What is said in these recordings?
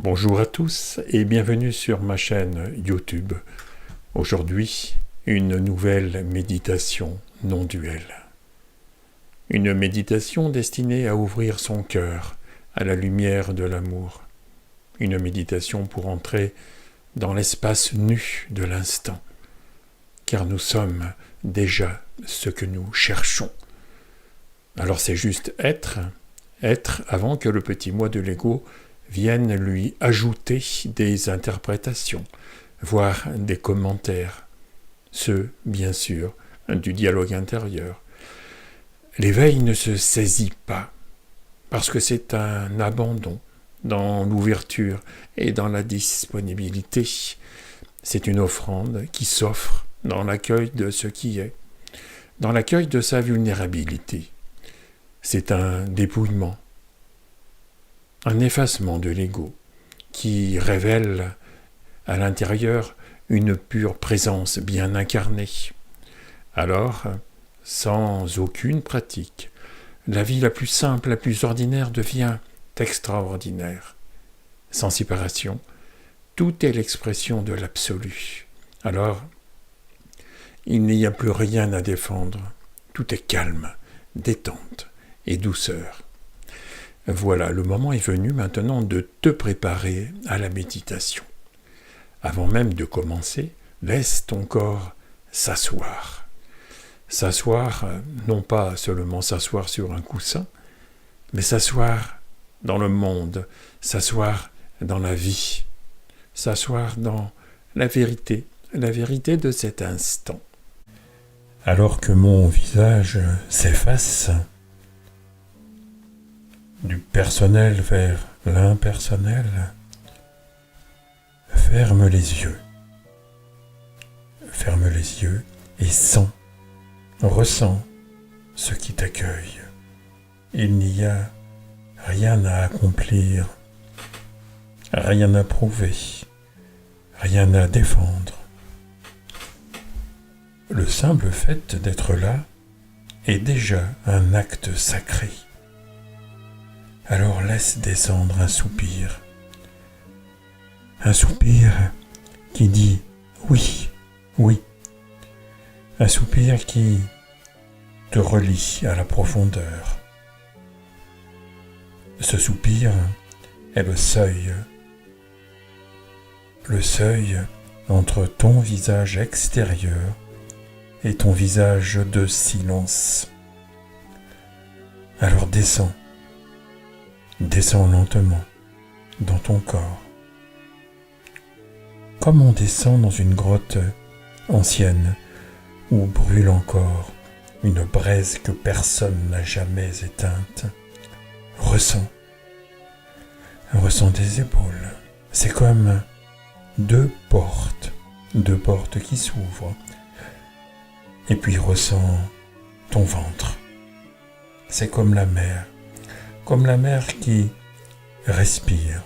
Bonjour à tous et bienvenue sur ma chaîne YouTube. Aujourd'hui, une nouvelle méditation non-duelle. Une méditation destinée à ouvrir son cœur à la lumière de l'amour. Une méditation pour entrer dans l'espace nu de l'instant, car nous sommes déjà ce que nous cherchons. Alors c'est juste être avant que le petit moi de l'ego vienne lui ajouter des interprétations, voire des commentaires, ceux, bien sûr, du dialogue intérieur. L'éveil ne se saisit pas, parce que c'est un abandon dans l'ouverture et dans la disponibilité. C'est une offrande qui s'offre dans l'accueil de ce qui est, dans l'accueil de sa vulnérabilité. C'est un dépouillement, un effacement de l'ego qui révèle à l'intérieur une pure présence bien incarnée. Alors, sans aucune pratique, la vie la plus simple, la plus ordinaire devient extraordinaire. Sans séparation, tout est l'expression de l'absolu. Alors, il n'y a plus rien à défendre. Tout est calme, détente et douceur. Voilà, le moment est venu maintenant de te préparer à la méditation. Avant même de commencer, laisse ton corps s'asseoir. S'asseoir, non pas seulement s'asseoir sur un coussin, mais s'asseoir dans le monde, s'asseoir dans la vie, s'asseoir dans la vérité de cet instant. Alors que mon visage s'efface, du personnel vers l'impersonnel, ferme les yeux. Ferme les yeux et ressens ce qui t'accueille. Il n'y a rien à accomplir, rien à prouver, rien à défendre. Le simple fait d'être là est déjà un acte sacré. Alors laisse descendre un soupir qui dit oui, oui, un soupir qui te relie à la profondeur. Ce soupir est le seuil entre ton visage extérieur et ton visage de silence. Alors descends lentement dans ton corps, comme on descend dans une grotte ancienne où brûle encore une braise que personne n'a jamais éteinte. Ressens tes épaules. C'est comme deux portes qui s'ouvrent. Et puis ressens ton ventre. C'est comme la mer qui respire.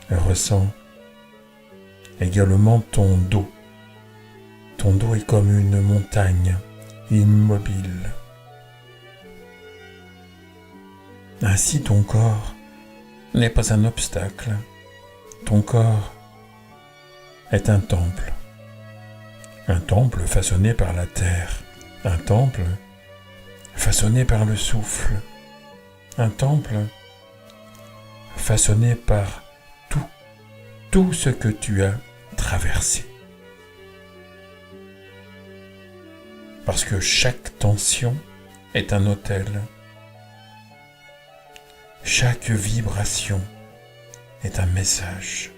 Ressens également ton dos. Ton dos est comme une montagne immobile. Ainsi ton corps n'est pas un obstacle. Ton corps est un temple. Un temple façonné par la terre. Un temple façonné par le souffle, un temple façonné par tout ce que tu as traversé. Parce que chaque tension est un autel, chaque vibration est un message,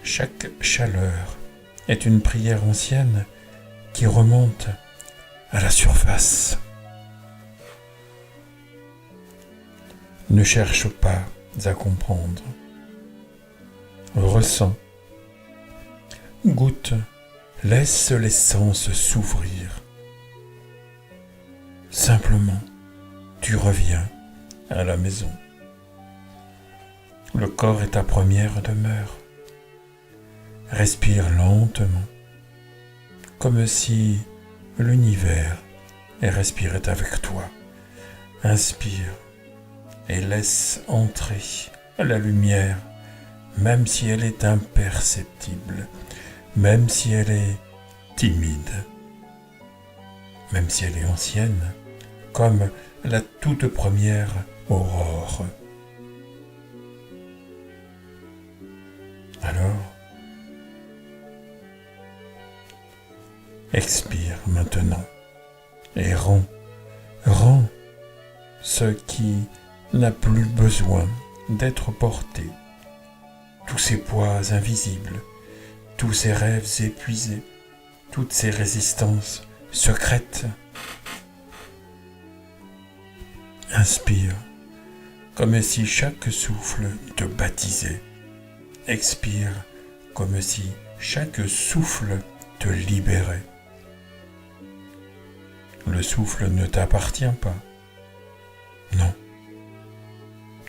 chaque chaleur est une prière ancienne qui remonte à la surface. Ne cherche pas à comprendre. Ressens. Goûte. Laisse les sens s'ouvrir. Simplement, tu reviens à la maison. Le corps est ta première demeure. Respire lentement, comme si l'univers respirait avec toi. Inspire et laisse entrer la lumière, même si elle est imperceptible, même si elle est timide, même si elle est ancienne, comme la toute première aurore. Alors, expire maintenant et rends ce qui n'a plus besoin d'être porté, tous ces poids invisibles, tous ces rêves épuisés, toutes ces résistances secrètes. Inspire, comme si chaque souffle te baptisait. Expire, comme si chaque souffle te libérait. Le souffle ne t'appartient pas. Non.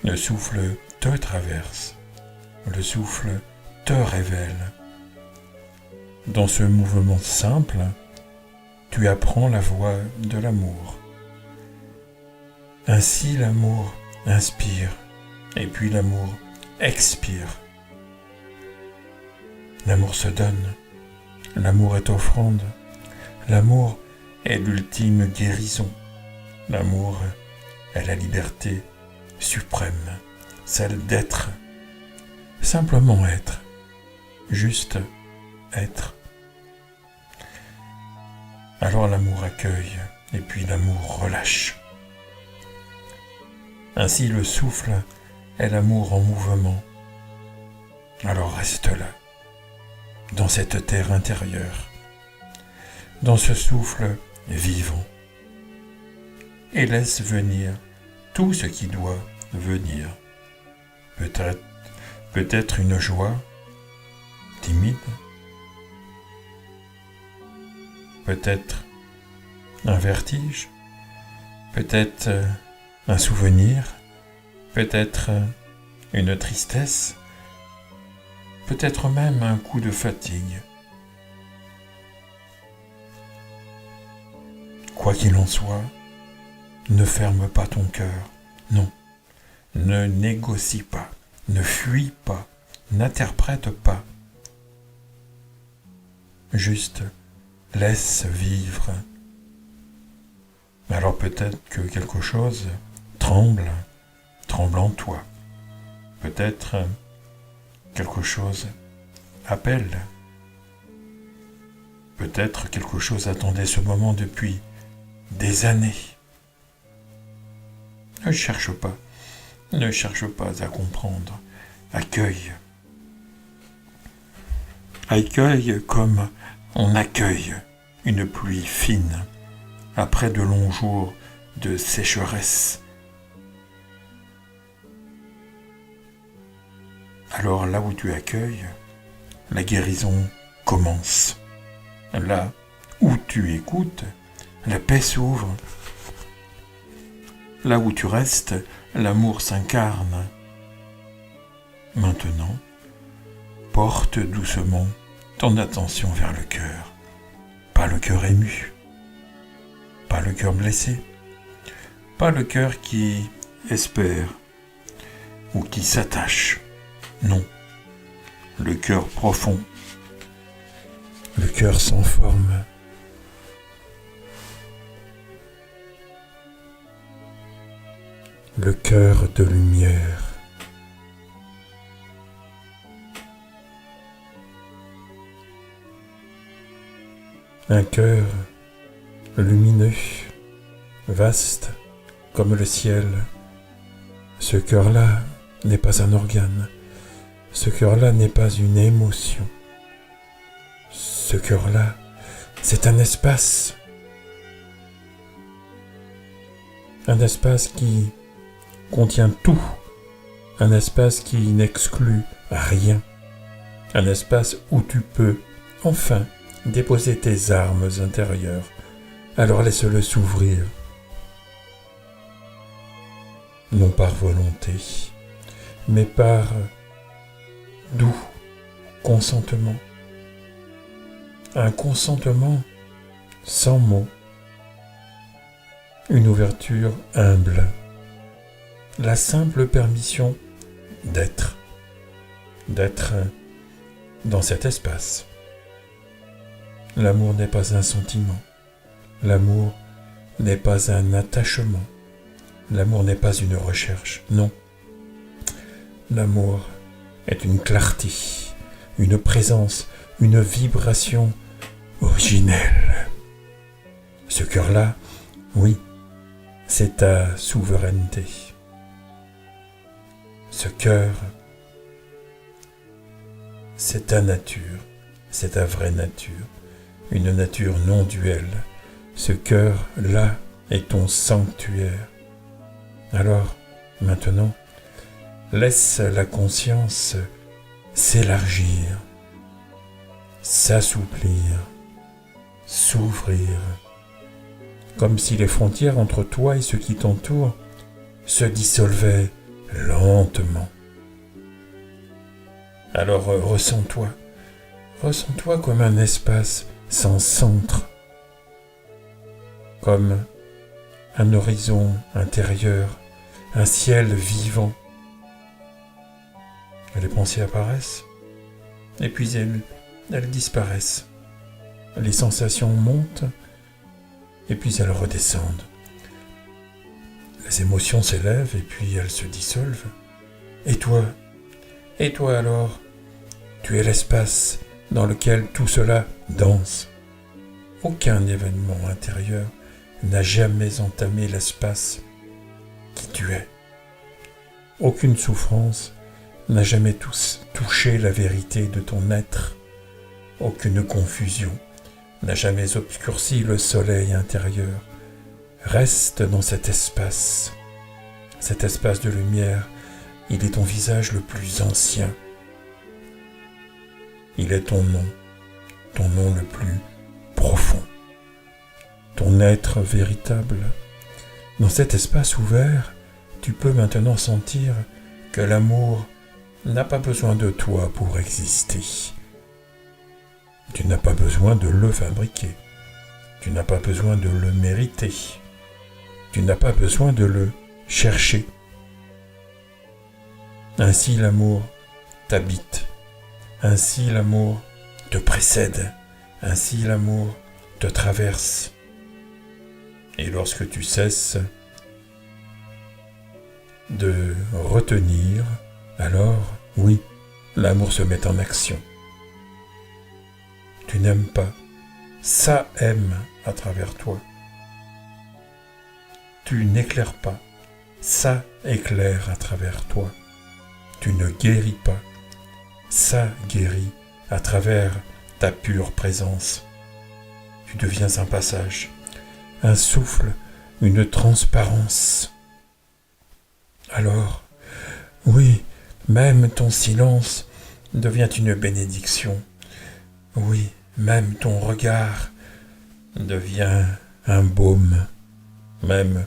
Le souffle te traverse. Le souffle te révèle. Dans ce mouvement simple, tu apprends la voie de l'amour. Ainsi l'amour inspire, et puis l'amour expire. L'amour se donne, l'amour est offrande, l'amour est l'ultime guérison, l'amour est la liberté suprême, celle d'être, simplement être, juste être. Alors l'amour accueille, et puis l'amour relâche. Ainsi le souffle est l'amour en mouvement. Alors reste là, dans cette terre intérieure, dans ce souffle vivant, et laisse venir tout ce qui doit venir. Peut-être une joie timide, peut-être un vertige, peut-être un souvenir, peut-être une tristesse, peut-être même un coup de fatigue. Quoi qu'il en soit, ne ferme pas ton cœur, non, ne négocie pas, ne fuis pas, n'interprète pas. Juste laisse vivre. Alors peut-être que quelque chose tremble en toi. Peut-être quelque chose appelle. Peut-être quelque chose attendait ce moment depuis des années. Ne cherche pas à comprendre. Accueille. Accueille comme on accueille une pluie fine après de longs jours de sécheresse. Alors là où tu accueilles, la guérison commence. Là où tu écoutes, la paix s'ouvre. Là où tu restes, l'amour s'incarne. Maintenant, porte doucement ton attention vers le cœur. Pas le cœur ému, pas le cœur blessé, pas le cœur qui espère ou qui s'attache. Non, le cœur profond, le cœur sans forme. Le cœur de lumière. Un cœur lumineux, vaste comme le ciel. Ce cœur-là n'est pas un organe. Ce cœur-là n'est pas une émotion. Ce cœur-là, c'est un espace. Un espace qui contient tout. Un espace qui n'exclut rien. Un espace où tu peux, enfin, déposer tes armes intérieures. Alors laisse-le s'ouvrir. Non par volonté, mais par doux consentement. Un consentement sans mots. Une ouverture humble. la simple permission d'être dans cet espace. L'amour n'est pas un sentiment, l'amour n'est pas un attachement, l'amour n'est pas une recherche, non. L'amour est une clarté, une présence, une vibration originelle. Ce cœur-là, oui, c'est ta souveraineté. Ce cœur, c'est ta nature, c'est ta vraie nature, une nature non duelle. Ce cœur-là est ton sanctuaire. Alors, maintenant, laisse la conscience s'élargir, s'assouplir, s'ouvrir, comme si les frontières entre toi et ce qui t'entoure se dissolvaient lentement. Alors ressens-toi comme un espace sans centre, comme un horizon intérieur, un ciel vivant. Les pensées apparaissent, et puis elles disparaissent. Les sensations montent, et puis elles redescendent. Les émotions s'élèvent, et puis elles se dissolvent. Et toi alors, tu es l'espace dans lequel tout cela danse. Aucun événement intérieur n'a jamais entamé l'espace qui tu es. Aucune souffrance n'a jamais touché la vérité de ton être. Aucune confusion n'a jamais obscurci le soleil intérieur. Reste dans cet espace de lumière. Il est ton visage le plus ancien. Il est ton nom le plus profond, ton être véritable. Dans cet espace ouvert, tu peux maintenant sentir que l'amour n'a pas besoin de toi pour exister. Tu n'as pas besoin de le fabriquer. Tu n'as pas besoin de le mériter. Tu n'as pas besoin de le chercher. Ainsi l'amour t'habite. Ainsi l'amour te précède. Ainsi l'amour te traverse. Et lorsque tu cesses de retenir, alors, oui, l'amour se met en action. Tu n'aimes pas, ça aime à travers toi. Tu n'éclaires pas, ça éclaire à travers toi. Tu ne guéris pas, ça guérit à travers ta pure présence. Tu deviens un passage, un souffle, une transparence. Alors, oui, même ton silence devient une bénédiction. Oui, même ton regard devient un baume. Même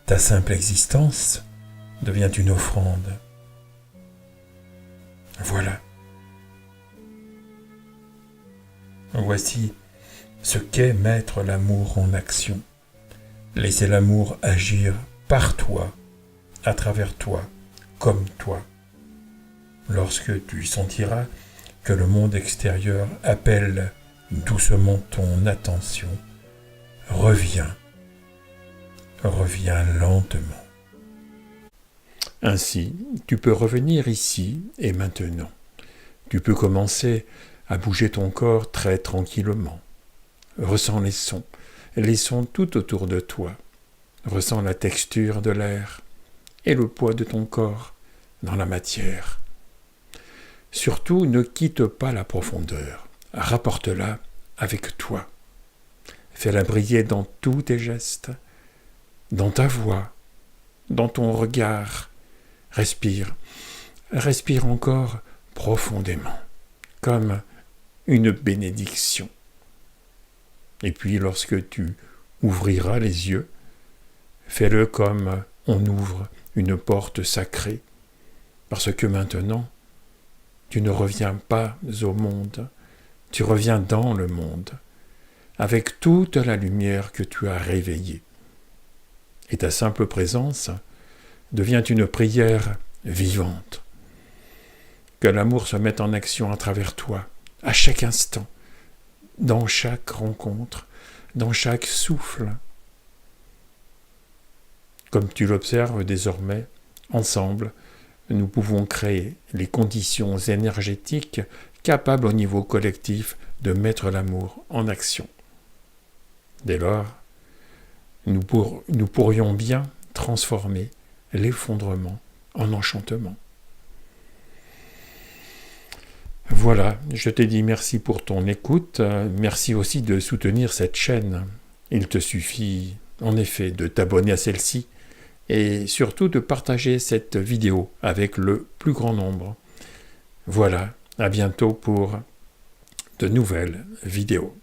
ta simple existence devient une offrande. Voilà. Voici ce qu'est mettre l'amour en action. Laisser l'amour agir par toi, à travers toi, comme toi. Lorsque tu sentiras que le monde extérieur appelle doucement ton attention, reviens lentement. Ainsi, tu peux revenir ici et maintenant. Tu peux commencer à bouger ton corps très tranquillement. Ressens les sons tout autour de toi. Ressens la texture de l'air et le poids de ton corps dans la matière. Surtout, ne quitte pas la profondeur. Rapporte-la avec toi. Fais-la briller dans tous tes gestes, dans ta voix, dans ton regard. Respire encore profondément, comme une bénédiction. Et puis, lorsque tu ouvriras les yeux, fais-le comme on ouvre une porte sacrée, parce que maintenant, tu ne reviens pas au monde, tu reviens dans le monde, avec toute la lumière que tu as réveillée. Et ta simple présence devient une prière vivante. Que l'amour se mette en action à travers toi, à chaque instant, dans chaque rencontre, dans chaque souffle. Comme tu l'observes désormais, ensemble, nous pouvons créer les conditions énergétiques capables au niveau collectif de mettre l'amour en action. Dès lors, nous pourrions bien transformer l'effondrement en enchantement. Voilà, je te dis merci pour ton écoute, merci aussi de soutenir cette chaîne. Il te suffit en effet de t'abonner à celle-ci et surtout de partager cette vidéo avec le plus grand nombre. Voilà, à bientôt pour de nouvelles vidéos.